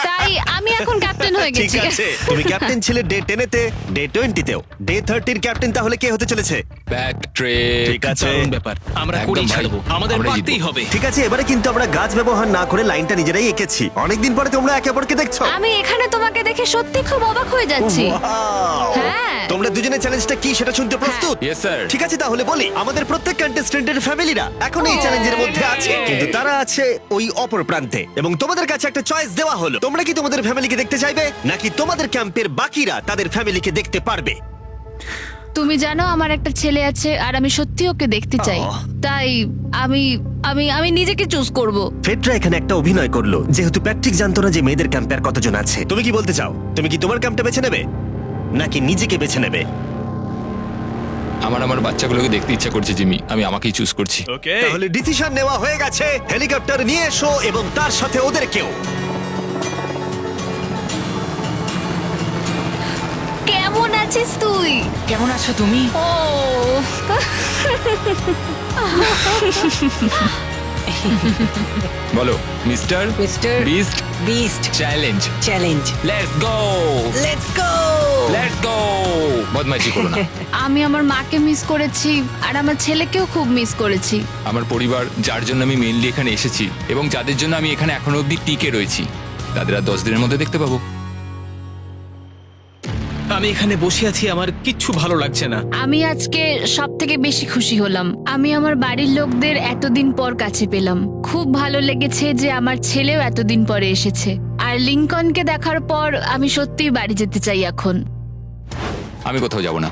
তাই আমি এখন ক্যাপ্টেন হয়ে ঠিক গেছি। আছে, তুমি ক্যাপ্টেন ছিলে ডে 10-তে, ডে 20-তেও। ডে 30-র ক্যাপ্টেন তাহলে কে হতে চলেছে? প্যাট্রিক। ঠিক আছে, দারুণ ব্যাপার। আমরা একদম করেই ভাই। ছাড়বো, আমাদের আমরাই পারতেই জিতবো। হবে। ঠিক আছে, এবারে কিন্তু আমরা গাছ ব্যবহার না করে লাইনটা নিজেরাই এঁকেছি। অনেকদিন পরে তোমরা একে অপরকে দেখছো। আমি এখানে তোমাকে দেখে সত্যি খুব অবাক হয়ে যাচ্ছি। Wow! হ্যাঁ। তোমরা দুজনের চ্যালেঞ্জটা কি সেটা শুনতে প্রস্তুত? Yes, sir. ঠিক আছে, তাহলে বলি, আমাদের প্রত্যেক কন্টেস্টেন্টের ফ্যামিলিরা এখন এই চ্যালেঞ্জের মধ্যে আছে, কিন্তু তারা আছে ওই অপর প্রান্তে। এবং তোমাদের কাছে একটা চয়েস দেওয়া হলো, তোমরা কি তোমাদের ফ্যামিলিকে দেখতে চাইবে নাকি তোমাদের ক্যাম্পের বাকিরা তাদের ফ্যামিলিকে দেখতে পারবে? তুমি জানো আমার একটা ছেলে আছে আর আমি সত্যি ওকে দেখতে চাই। তাই আমি আমি আমি নিজেকে চুজ করব। ফেডরা এখানে একটা অভিনয় করলো, যেহেতু প্যাট্রিক জানতো না যে মেয়েদের ক্যাম্পে আর কতজন আছে। তুমি কি বলতে চাও? তুমি কি তোমার ক্যাম্পটা বেছে নেবে নাকি নিজেকে বেছে নেবে? আমার বাচ্চাগুলোকে দেখতে ইচ্ছা করছে জিমি। আমি আমাকেই চুজ করছি। তাহলে ডিসিশন নেওয়া হয়ে গেছে। হেলিকপ্টার নিয়ে এসো এবং তার সাথে ওদেরকেও। কেমন আছিস তুই? কেমন আছো তুমি? ও বলো mister mister beast beast challenge. Challenge. Let's go, let's go. Let's go. বদমাইশি করো না। আমি আমার মাকে মিস করেছি আর আমার ছেলেকেও খুব মিস করেছি। আমার পরিবার, যার জন্য আমি মেইনলি এখানে এসেছি এবং যাদের জন্য আমি এখানে এখনো অবধি টিকে রয়েছি, তাদের আর 10 দিনের মধ্যে দেখতে পাবো। আমি এখানে বসে আছি, আমার কিচ্ছু ভালো লাগছে না। আমি আজকে সব থেকে বেশি খুশি হলাম। আমি আমার বাড়ির লোকদের এতদিন পর কাছে পেলাম। খুব ভালো লেগেছে যে আমার ছেলেও এতদিন পরে এসেছে। আর লিংকনকে দেখার পর আমি সত্যিই বাড়ি যেতে চাই এখন। আমি কোথাও যাব না।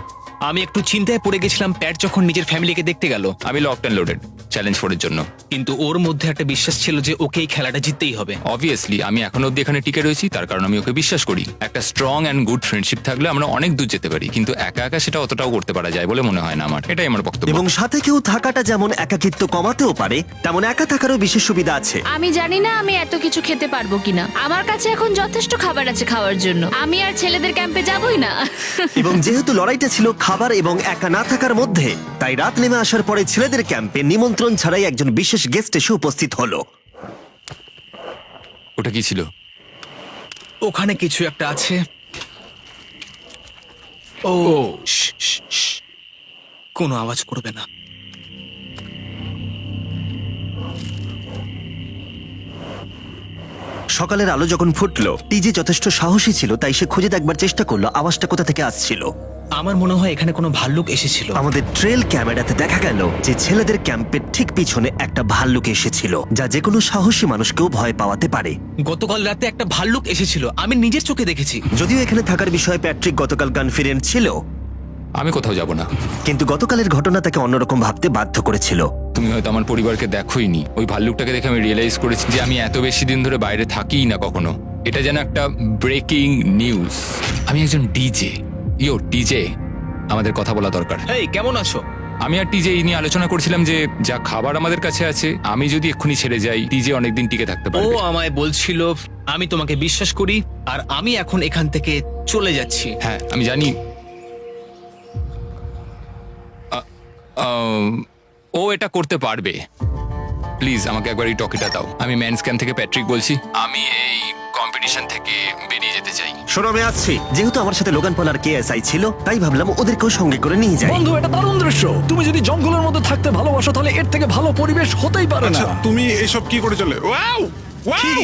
আমি একটু চিন্তায় পড়ে গেছিলাম প্যাট যখন নিজের ফ্যামিলিকে দেখতে গেল, আমি লকড অ্যান্ড লোডেড চ্যালেঞ্জ 4 এর জন্য। কিন্তু ওর মধ্যে একটা বিশ্বাস ছিল যে ওকে এই খেলাটা জিততেই হবে। অবভিয়াসলি আমি এখনো অব্দি এখানে টিকে রয়েছি, তার কারণ আমি ওকে বিশ্বাস করি। একটা স্ট্রং অ্যান্ড গুড ফ্রেন্ডশিপ থাকলে আমরা অনেক দূর যেতে পারি, কিন্তু একা একা সেটা অতটাও করতে পারা যায় বলে মনে হয় না আমার। এটাই আমার বক্তব্য। এবং সাথে কেউ থাকাটা যেমন একাকিত্ব কমাতেও পারে, তেমন একা থাকারও বিশেষ সুবিধা আছে। আমি জানি না আমি এত কিছু খেতে পারবো কিনা। আমার কাছে এখন যথেষ্ট খাবার আছে খাওয়ার জন্য। আমি আর ছেলেদের ক্যাম্পে যাবই না। এবং যেহেতু লড়াইটা ছিল খাবার এবং একা না থাকার মধ্যে, তাই রাত নেমে আসার পরে ছেলেদের ক্যাম্পে নিমন্ত্রণ ছাড়াই একজন বিশেষ গেস্ট এসে উপস্থিত হলো। ওটা কি ছিল? ওখানে কিছু একটা আছে। ও শ্, শ্, শ্। কোনো আওয়াজ করবে না। সকালের আলো যখন ফুটলো, টিজে যথেষ্ট সাহসী ছিল, তাই সে খুঁজে দেখবার চেষ্টা করলো আওয়াজটা কোথা থেকে আসছিল। আমার মনে হয় এখানে কোনো ভাল্লুক এসেছিল। আমাদের ট্রেল ক্যামেরাতে দেখা গেল যে ছেলেদের ক্যাম্পের ঠিক পিছনে একটা ভাল্লুক এসেছিল, যা যে কোনো সাহসী মানুষকেও ভয় পাওয়াতে পারে। গতকাল রাতে একটা ভাল্লুক এসেছিল, আমি নিজের চোখে দেখেছি। যদিও এখানে থাকার বিষয়ে প্যাট্রিক গতকাল কনফিডেন্ট ছিল, আমি কোথাও যাব না। কিন্তু গতকালের ঘটনা তাকে অন্যরকম ভাবতে বাধ্য করেছিল। তুমি হয়তো আমার পরিবারকে দেখোইনি। ওই ভাল্লুকটাকে দেখে আমি রিয়েলাইজ করেছি যে আমি এত বেশি দিন ধরে বাইরে থাকিই না কখনো। এটা যেন একটা ব্রেকিং নিউজ। আমি একজন ডিজে। ডিজে, আমাদের কথা বলা দরকার। এই কেমন আছো? আমি আর টিজে এই নিয়ে আলোচনা করছিলাম যে যা খাবার আমাদের কাছে আছে, আমি যদি এক্ষুনি ছেড়ে যাই টিজে অনেকদিন টিকে থাকতে ও পারবে। আমায় বলছিল আমি তোমাকে বিশ্বাস করি আর আমি এখন এখান থেকে চলে যাচ্ছি। হ্যাঁ আমি জানি। ও এটা করতে পারবে। প্লিজ আমাকে একবার এই টকিটা দাও। আমি ম্যানস ক্যাম্প থেকে প্যাট্রিক বলছি। আমি এই কম্পিটিশন থেকে বেরিয়ে যেতে চাই। শোনো, আমি আসছি। যেহেতু আমার সাথে লোগান পল আর কেএসআই ছিল, তাই ভাবলাম ওদেরকেও সঙ্গে করে নিয়ে যাই। বন্ধু, এটা দারুণ দৃশ্য। তুমি যদি জঙ্গলের মধ্যে থাকতে ভালোবাসো তাহলে এর থেকে ভালো পরিবেশ হতেই পারে না। আচ্ছা তুমি এসব কি করে চলে? ওয়াও কি?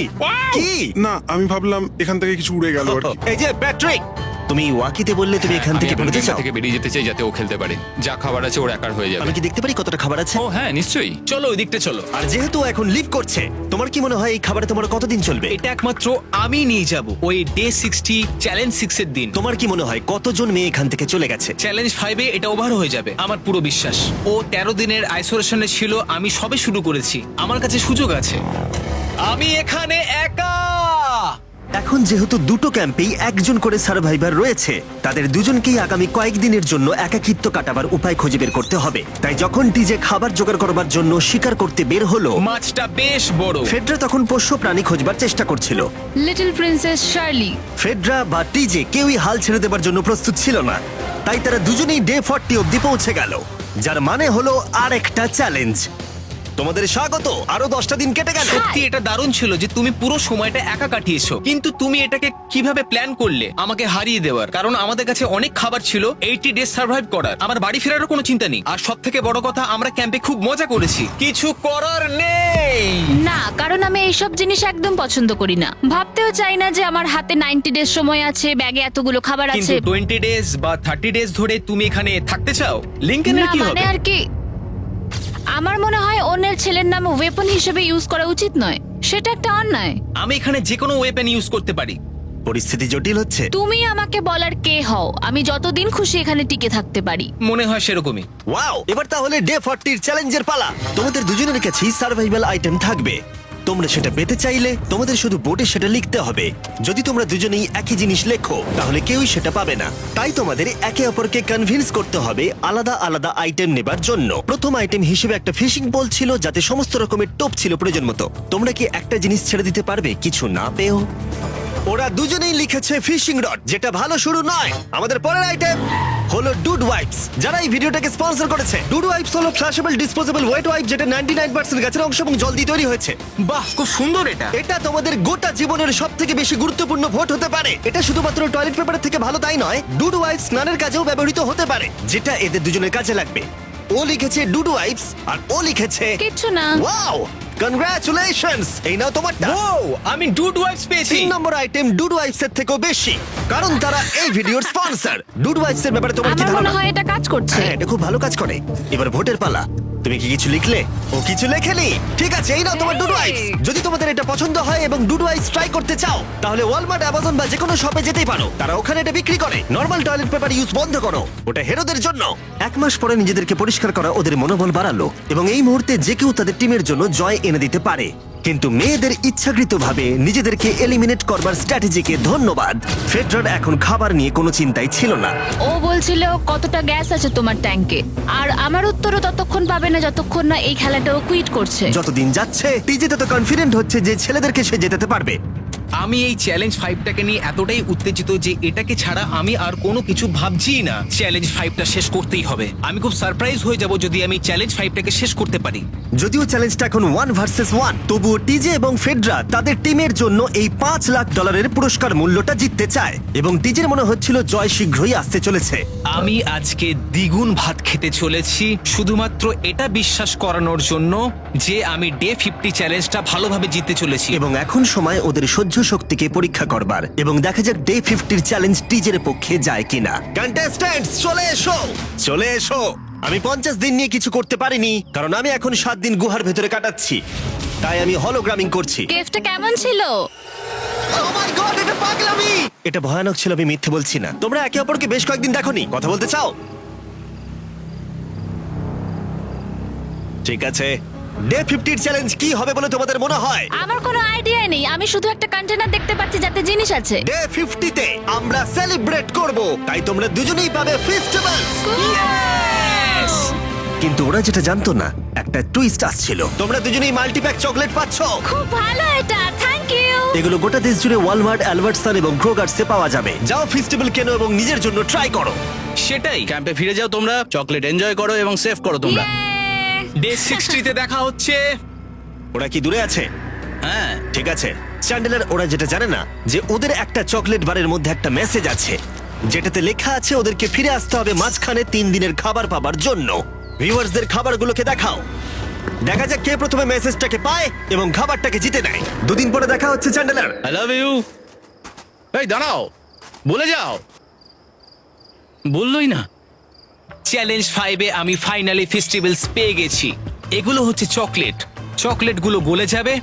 কি? না আমি ভাবলাম এখান থেকে কিছু উড়ে গেল আর কি। এই যে প্যাট্রিক, তুমি ওয়াকিতে বললে তুমি এখান আমি থেকে এখন বেরোতে গেমটা চাও। থেকে বেরিয়ে যেতে চাই যাতে ও খেলতে পারে। যা খাবার আছে ওর একার হয়ে যাবে। আমি কি দেখতে পারি কতটা খাবার আছে? ও হ্যাঁ নিশ্চয়ই। চলো ওই দিকটা চলো। আর যেহেতু ও এখন লিভ করছে, তোমার কি মনে হয় এই খাবারে তোমার কতদিন চলবে? এটা একমাত্র আমি নিয়ে যাব ওই ডে 60 চ্যালেঞ্জ 6 এর দিন। তোমার কি মনে হয় কতজন মেয়ে এখান থেকে চলে গেছে? চ্যালেঞ্জ 5 এ এটা ওভার হয়ে যাবে, আমার পুরো বিশ্বাস। ও 13 দিনের আইসোলেশনে ছিল, আমি সবে শুরু করেছি। আমার কাছে সুযোগ আছে। আমি এখানে একা। এখন যেহেতু দুটো ক্যাম্পেই একজন করে সার্ভাইভার রয়েছে, তাদের দুজনকেই আগামী কয়েকদিনের জন্য একাকিত্ব কাটাবার উপায় খুঁজে বের করতে হবে। তাই যখন টিজে খাবার জোগাড় করবার জন্য শিকার করতে বের হলো, মাছটা বেশ বড়। ফেডরা তখন পোষ্য প্রাণী খোঁজবার চেষ্টা করছিল। Little princess Shirley. ফেডরা বা টিজে কেউই হাল ছেড়ে দেবার জন্য প্রস্তুত ছিল না, তাই তারা দুজনেই ডে 40 অব্দি পৌঁছে গেল, যার মানে হলো আরেকটা চ্যালেঞ্জ। তোমাদের স্বাগত। আরো 10টা দিন কেটে গেল। সত্যি এটা দারুণ ছিল যে তুমি পুরো সময়টা একা কাটিয়েছো, কিন্তু তুমি এটাকে কিভাবে প্ল্যান করলে আমাকে হারিয়ে দেওয়ার? কারণ আমাদের কাছে অনেক খাবার ছিল 80 ডেজ সার্ভাইভ করার। আমার বাড়ি ফেরারও কোনো চিন্তা নেই। আর সব থেকে বড় কথা, আমরা ক্যাম্পে খুব মজা করেছি। কিছু করার নেই। না, কারণ আমি এইসব জিনিস একদম পছন্দ করি না। ভাবতেও চাই না যে আমার হাতে 90 ডেজ সময় আছে, ব্যাগে এতগুলো খাবার কিন্তু আছে। 20 ডেজ বা 30 ডেজ ধরে তুমি এখানে থাকতে চাও? লিংকেনের না কি মানে হবে? আর কি, আমার মনে হয় অন্যের ছেলের নাম ওয়েপন হিসেবে ইউজ করা উচিত নয়। সেটা একটা অন্যায়। আমি এখানে যে কোনো ওয়েপেন ইউজ করতে পারি। পরিস্থিতি জটিল হচ্ছে। তুমি আমাকে বলার কে হও? আমি যতদিন খুশি এখানে টিকে থাকতে পারি। মনে হয় সেরকমই। ওয়াও, এবার তাহলে ডে 40 চ্যালেঞ্জের পালা। তোমাদের দুজনের কাছেই সার্ভাইভাল আইটেম থাকবে। তোমরা সেটা পেতে চাইলে তোমাদের শুধু বোর্ডে সেটা লিখতে হবে। যদি তোমরা দুজনেই একই জিনিস লেখো, তাহলে কেউই সেটা পাবে না। তাই তোমাদের একে অপরকে কনভিন্স করতে হবে আলাদা আলাদা আইটেম নেবার জন্য। প্রথম আইটেম হিসেবে একটা ফিশিং বল ছিল, যাতে সমস্ত রকমের টোপ ছিল প্রয়োজন মতো। তোমরা কি একটা জিনিস ছেড়ে দিতে পারবে কিছু না পেও? ওরা দুজনেই লিখেছে ফিশিং রড, যেটা ভালো শুরু নয়। আমাদের পরের আইটেম হলো ডুড ওয়াইপস, যারা এই ভিডিওটাকে স্পন্সর করেছে। ডুড ওয়াইপস হলো ফ্ল্যাশেবল ডিসপোজেবল ওয়েট ওয়াইপ, যেটা 99% গাছের অংশ এবং জল দিয়ে তৈরি হয়েছে। বাহ, খুব সুন্দর এটা। এটা তোমাদের গোটা জীবনের সবথেকে বেশি গুরুত্বপূর্ণ ভোট হতে পারে। এটা শুধুমাত্র টয়লেট পেপারের থেকে ভালো তাই নয়, ডুড ওয়াইপস স্নানের কাজেও ব্যবহৃত হতে পারে, যেটা এদের দুজনের কাজে লাগবে। ও লিখেছে ডুড ওয়াইপস আর ও লিখেছে কিচ্ছু না। Wow, congratulations. এই নাও তোমারটা। ও, আমি ডুড ওয়াইপস পেয়েছি। 3 নম্বর আইটেম ডুড ওয়াইপস এর থেকেও বেশি, কারণ তারা এই ভিডিওর স্পন্সর। ডুড ওয়াইপস এর ব্যাপারে তোমার কি আমার মনে ধারণা? হয় এটা কাজ করছে। হ্যাঁ, এটা খুব ভালো কাজ করে। এবার ভোটের পালা। তুমি কি কিছু লিখলে? ও কিছু লেখেনি। ঠিক আছে, এই নাও তোমার ডুডু আইস। যদি তোমাদের এটা পছন্দ হয় এবং ডুডু আইস ট্রাই করতে চাও তাহলে ওয়ালমার্ট, অ্যামাজন বা যে কোনো শপে যেতেই পারো। তারা ওখানে এটা বিক্রি করে। নর্মাল টয়লেট পেপার ইউজ বন্ধ করো, ওটা হেরোদের জন্য। 1 মাস পরে নিজেদেরকে পরিষ্কার করা ওদের মনোবল বাড়ালো এবং এই মুহূর্তে যে কেউ তাদের টিমের জন্য জয় এনে দিতে পারে। কিন্তু মেয়েদের ইচ্ছাকৃতভাবে নিজেদেরকে এলিমিনেট করবার স্ট্র্যাটেজিকে ধন্যবাদ। ফেডরার এখন খাবার নিয়ে কোনো চিন্তাই ছিল না। ও বলছিল কতটা গ্যাস আছে তোমার ট্যাঙ্কে, আর আমার উত্তরও ততক্ষণ পাবে না যতক্ষণ না এই খেলাটাও কুইট করছে। যতদিন যাচ্ছে টিজে তত কনফিডেন্ট হচ্ছে যে ছেলেদেরকে সে জেতাতে পারবে। আমি এই চ্যালেঞ্জ 5টাকে নিয়ে এতটাই উত্তেজিত যে এটাকে ছাড়া আমি আর কোনো কিছু ভাবছি না। চ্যালেঞ্জ 5টা শেষ করতেই হবে। আমি খুব সারপ্রাইজ হয়ে যাব যদি আমি চ্যালেঞ্জ 5টাকে শেষ করতে পারি। যদিও চ্যালেঞ্জটা এখন 1 ভার্সেস 1, তবুও টিজে এবং ফেডরা তাদের টিমের জন্য এই $5 লাখ পুরস্কার মূল্যটা জিততে চায় এবং টিজের মনে হচ্ছিল জয় শীঘ্রই আসতে চলেছে। আমি আজকে দ্বিগুণ ভাত খেতে চলেছি শুধুমাত্র এটা বিশ্বাস করানোর জন্য যে আমি ডে 50 চ্যালেঞ্জটা ভালোভাবে জিততে চলেছি। এবং এখন সময় ওদের সহ্য শক্তিকে পরীক্ষা করবার এবং দেখা যাক ডে 50 চ্যালেঞ্জ টিজের পক্ষে যায় কিনা। কন্টেস্ট্যান্টস চলে এসো, চলে এসো। আমি 50 দিন নিয়ে কিছু করতে পারিনি কারণ আমি এখন 7 দিন গুহার ভেতরে কাটাচ্ছি, তাই আমি হলোগ্রামিং করছি। কেভটা কেমন ছিল? Oh my God, এটা পাগলামি! এটা ভয়ানক ছিল, আমি মিথ্যে বলছি না। তোমরা একে অপরকে বেশ কয়েকদিন দেখোনি, কথা বলতে চাও? ঠিক আছে, ডে 50 চ্যালেঞ্জ কি হবে বলে তোমাদের মনে হয়? আমার কোনো আইডিয়া নেই, আমি শুধু একটা কন্টেনার দেখতে পাচ্ছি যাতে জিনিস আছে। ডে 50 তে আমরা সেলিব্রেট করব, তাই তোমরা দুজনেই পাবে ফেস্টিভ্যালস। কিন্তু ওরা যেটা জানতো না, একটা টুইস্ট আসছিল। তোমরা দুজনেই মাল্টিপ্যাক চকলেট পাচ্ছ। খুব ভালো এটা, থ্যাংক ইউ। এগুলো গোটা দেশ জুড়ে ওয়ালমার্ট, অ্যালবার্টসন এবং ক্রোগার্সে পাওয়া যাবে। যাও ফেস্টিভ্যাল কেনো এবং নিজের জন্য ট্রাই করো। সেটাই। ক্যাম্পে ফিরে যাও তোমরা, চকলেট এনজয় করো এবং সেভ করো তোমরা। ডে 60তে দেখা হচ্ছে। ওরা কি দূরে আছে? হ্যাঁ, ঠিক আছে চ্যান্ডেলার, ওরা যেটা জানে না যে ওদের একটা চকলেট বারের মধ্যে একটা মেসেজ আছে যেটাতে লেখা আছে ওদেরকে ফিরে আসতে হবে মাঝখানে 3 দিনের খাবার পাবার জন্য। ভিউয়ার্সদের খাবারগুলোকে দেখাও, দেখা যাক কে প্রথমে মেসেজটাকে পায় এবং খাবারটাকে জিতে নেয়। 2 দিন পরে দেখা হচ্ছে চ্যান্ডেলার। I love you. এই দাঁড়াও, বলে যাও। বললোই না। চ্যালেঞ্জ 5-এ আমি ফাইনালি ফেস্টিভ্যালস পেয়ে গেছি। এগুলো হচ্ছে চকলেট। চকলেটগুলো গলে যাবে,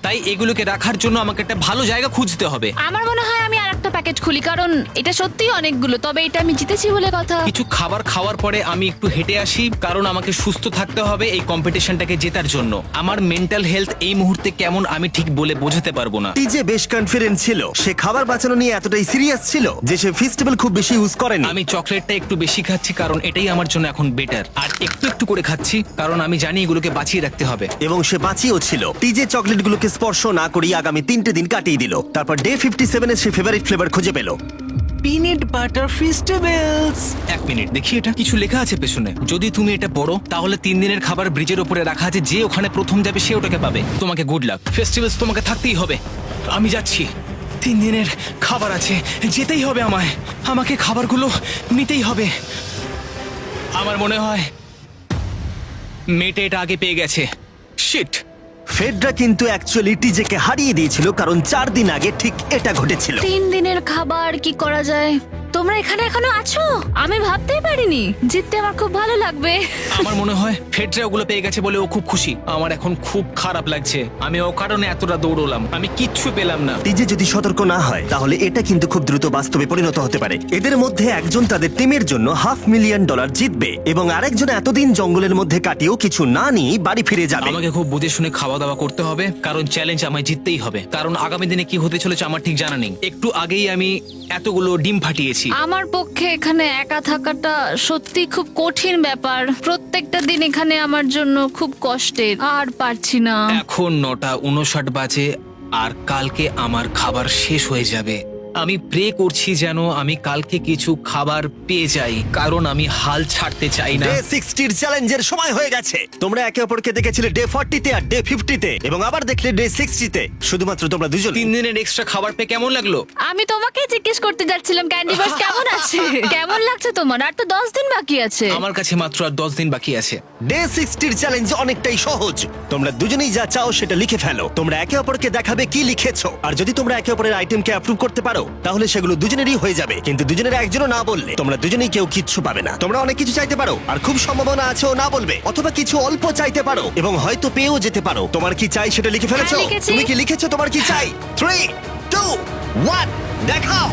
তাই এগুলোকে রাখার জন্য আমাকে একটা ভালো জায়গা খুঁজতে হবে। আমার মনে হয় আমি আরেকটা প্যাকেট খুলি, কারণ এটা সত্যিই অনেকগুলো, তবে এটা আমি জিতেছি বলে কথা। কিছু খাবার খাওয়ার পরে আমি একটু হেঁটে আসি, কারণ আমাকে সুস্থ থাকতে হবে এই কম্পিটিশনটাকে জেতার জন্য। আমার মেন্টাল হেলথ এই মুহূর্তে কেমন আমি ঠিক বলে বোঝাতে পারবো না। টিজে বেশ কনফিডেন্ট ছিল, সে খাবার বাঁচানো নিয়ে এতটাই সিরিয়াস ছিল যে সে ফেস্টিভ্যাল খুব বেশি ইউজ করেনি। আমি চকলেটটা একটু বেশি খাচ্ছি কারণ এটাই আমার জন্য এখন বেটার, আর একটু একটু করে খাচ্ছি কারণ আমি জানি এগুলোকে বাঁচিয়ে রাখতে হবে। এবং সে বাঁচিয়েও ছিল। টিজে চকলেটগুলোকে স্পর্শ না করেই আগামী 3টে দিন কাটিয়ে দিল। তারপর ডে 57 এ সে ফেভারিট ফ্লেভার খুঁজে পেল। Peanut butter festivals. 1 মিনিট দেখি, এটা কিছু লেখা আছে পেছনে। যদি তুমি এটা পড়ো তাহলে 3 দিনের খাবার ব্রিজের উপরে রাখা আছে, যে ওখানে প্রথম যাবে সে ওটাকে পাবে। তোমাকে গুড লাক। ফেস্টিভ্যালস তোমাকে থাকতেই হবে। আমি যাচ্ছি, 3 দিনের খাবার আছে, যেতেই হবে আমায়। আমাকে খাবারগুলো নিতেই হবে। আমার মনে হয় মেয়েটা এটা আগে পেয়ে গেছে। শিট। ফেডরা কিন্তু অ্যাকচুয়ালি টিজেকে হারিয়ে দিয়েছিল কারণ 4 দিন আগে ঠিক এটা ঘটেছিল। 3 দিনের খাবার কি করা যায়? তোমরা এখানে এখনো আছো? আমি ভাবতেই পারিনি। জিততে আমার খুব ভালো লাগবে। আমার মনে হয় ফেডরা ওগুলো পেয়ে গেছে বলে ও খুব খুশি। আমার এখন খুব খারাপ লাগছে। আমি ও কারণে এতটা দৌড়লাম, আমি কিচ্ছু পেলাম না। টিজে যদি সতর্ক না হয় তাহলে এটা কিন্তু খুব দ্রুত বাস্তবে পরিণত হতে পারে। এদের মধ্যে একজন তাদের টিমের জন্য $500,000 জিতবে এবং আরেকজন এতদিন জঙ্গলের মধ্যে কাটিয়েও কিছু না নিয়ে বাড়ি ফিরে যাবে। আমাকে খুব বুঝে শুনে খাওয়া দাওয়া করতে হবে, কারণ চ্যালেঞ্জ আমায় জিততেই হবে। কারণ আগামী দিনে কি হতে চলেছে আমার ঠিক জানা নেই। একটু আগেই আমি এতগুলো ডিম ফাটিয়েছি। আমার পক্ষে এখানে একা থাকাটা সত্যি খুব কঠিন ব্যাপার। প্রত্যেকটা দিন এখানে আমার জন্য খুব কষ্টের, আর পারছি না। এখন 9:59 বাজে আর কালকে আমার খাবার শেষ হয়ে যাবে। আমি প্রে করছি যেন আমি কালকে কিছু খাবার পেয়ে যাই, কারণ আমি হাল ছাড়তে চাই না। ডে 60 চ্যালেঞ্জের সময় হয়ে গেছে। তোমরা একে অপরকে দেখেছিলে ডে 40 তে আর ডে 50 তে এবং আবার দেখলে ডে 60 তে। শুধুমাত্র তোমরা দুজন। 3 দিনের এক্সট্রা খাবার পেয়ে কেমন লাগলো? আমি তোমাকে জিজ্ঞেস করতে যাচ্ছিলাম ক্যান্ডি বাস কেমন আছে। কেমন লাগছে তোমার? আর তো 10 দিন বাকি আছে। আমার কাছে মাত্র আর 10 দিন বাকি আছে। ডে 60 চ্যালেঞ্জ অনেকটাই সহজ। তোমরা দুজনেই যা চাও সেটা লিখে ফেলো। তোমরা একে অপরকে দেখাবে কি লিখেছো, আর যদি তোমরা একে অপরের আইটেমকে অ্যাপ্রুভ করতে পারো তাহলে সেগুলো দুজনেরই হয়ে যাবে, কিন্তু দুজনের একজনও না বললে তোমরা দুজনেই কেউ কিচ্ছু পাবে না। তোমরা অনেক কিছু চাইতে পারো, আর খুব সম্ভাবনা আছে ও না বলবে, অথবা কিছু অল্প চাইতে পারো এবং হয়তো পেয়েও যেতে পারো। তোমার কি চাই সেটা লিখে ফেলেছো? হ্যাঁ, লিখেছি। তুমি কি লিখেছো তোমার কি চাই? 3, 2, 1, দেখাও।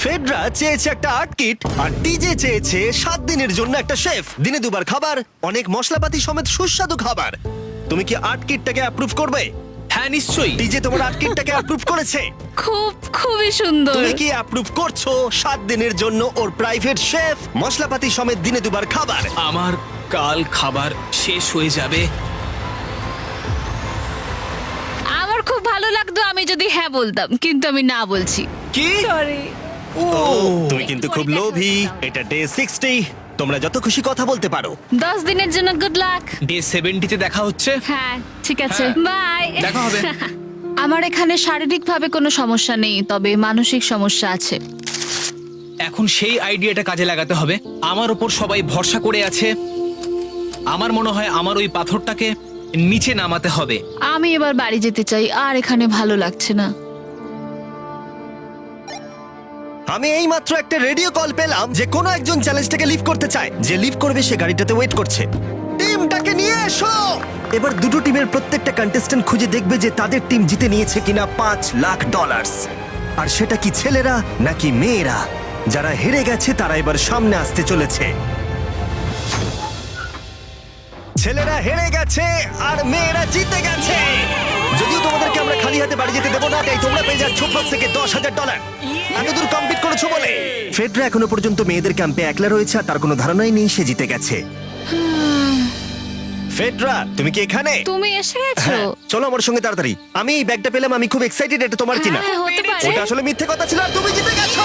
ফেডরা চেয়েছে একটা আর্ট কিট, আর ডিজে চেয়েছে 7 দিনের জন্য একটা শেফ, দিনে 2 বার খাবার, অনেক মশলাপাতি সমেত সুস্বাদু খাবার। তুমি কি আর্ট কিটটাকে অ্যাপ্রুভ করবে? হ্যাঁ নিশ্চয়ই। ডিজে তোমার আর্ট কিটটাকে অ্যাপ্রুভ করেছে। খুবই সুন্দর। তুমি কি অ্যাপ্রুভ করছো 7 দিনের জন্য ওর প্রাইভেট শেফ, মশলাপাতি সমেত দিনে 2 বার খাবার? আমার কাল খাবার শেষ হয়ে যাবে। আমার খুব ভালো লাগতো আমি যদি হ্যাঁ বলতাম, কিন্তু আমি না বলছি। কি? ও, তুমি কিন্তু খুব লোভী। এটা ডে 60, তোমরা যত খুশি কথা বলতে পারো। 10 দিনের জন্য গুড লাক। ডে 70-তে দেখা হচ্ছে। হ্যাঁ ঠিক আছে, হ্যাঁ, বাই। দেখা হবে। আমার এখানে শারীরিকভাবে কোনো সমস্যা নেই, তবে মানসিক সমস্যা আছে। এখন সেই আইডিয়াটা কাজে লাগাতে হবে। আমার ওপর সবাই ভরসা করে আছে। আমার মনে হয় আমার ওই পাথরটাকে নিচে নামাতে হবে। আমি এবার বাড়ি যেতে চাই, আর এখানে ভালো লাগছে না। আমি এই মাত্র একটা রেডিও কল পেলাম যে কোনো একজন চ্যালেঞ্জটাকে লিভ করতে চায়। যে লিভ করবে সে গাড়িটাতে ওয়েট করছে। টিমটাকে নিয়ে এসো। এবার দুটো টিমের প্রত্যেকটা কন্টেস্ট্যান্ট খুঁজে দেখবে যে তাদের টিম জিতে নিয়েছে কিনা $5 লাখ। আর সেটা কি ছেলেরা নাকি মেয়েরা? যারা হেরে গেছে তারা এবার সামনে আসতে চলেছে। ছেলেরা হেরে গেছে আর মেয়েরা জিতে গেছে। যদিও তোমাদেরকে আমরা খালি হাতে বাড়ি যেতে দেবো না, তাই তোমরা পেয়ে যাচ্ছ প্রত্যেকে $10,000। এতদূর কমপ্লিট করেছো বলে। ফেডরা এখনো পর্যন্ত মেয়েদের ক্যাম্পে একলা রয়েছে, আর তার কোনো ধারণাই নেই সে জিতে গেছে। ফেডরা, তুমি কি এখানে? তুমি এসে গেছো? হ্যাঁ, চলো আমার সঙ্গে তাড়াতাড়ি। আমি এই ব্যাগটা পেলাম, আমি খুব এক্সাইটেড। এটা তোমার কিনা? হ্যাঁ, হতে পারে। ওটা আসলে মিথ্যে কথা ছিল, আর তুমি জিতে গেছো।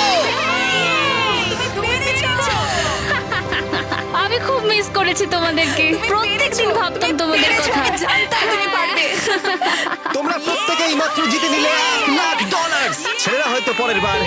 আমি খুব মিস করেছি তোমাদেরকে। প্রত্যেকদিন ভাবতাম তোমাদের কথা। তোমরা প্রত্যেকেই মাত্র জিতে নিলে $1 লাখ। ছেলেরা হয়তো পরের বার